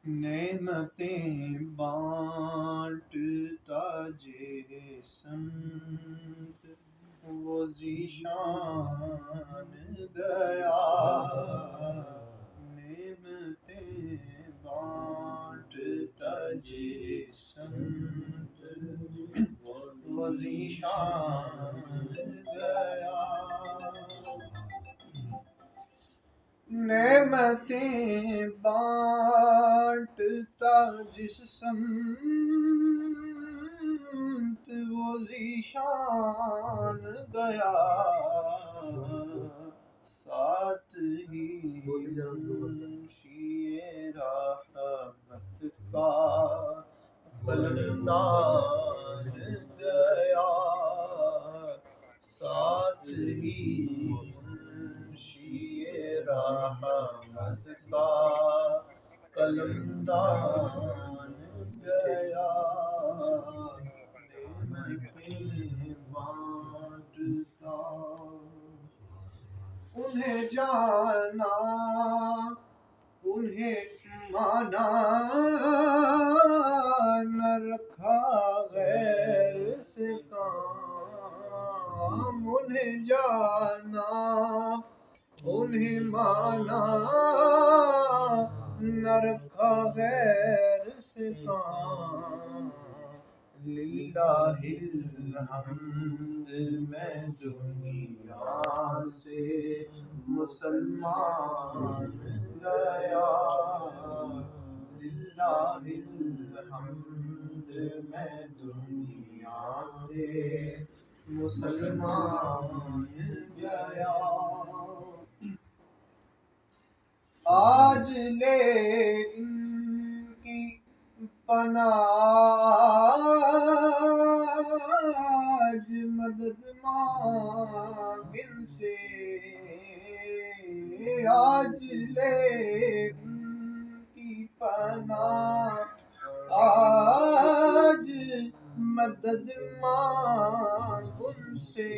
نعمتیں بانٹتا سمت وہ ذیشان گیا، نعمتیں بانٹتا سمت وہ ذیشان گیا، نعمتیں بانٹتا جس سمت وہ ذیشان گیا، ساتھ ہی منشی رحمت کا قلمدان گیا، ساتھ ہی منشی رحمت کا قلمدان گیا، نعمتیں بانٹتا انہیں جانا انہیں مانا نہ رکھا غیر سے کام، انہیں جانا انہیں مانا نہ رکھا غیر سے کام، للہ الحمد میں دنیا سے مسلمان گیا، للہ الحمد میں دنیا سے مسلمان گیا، آج لے ان کی پناہ آج مدد مانگ ان سے، آج لے ان کی پناہ آج مدد مانگ ان سے،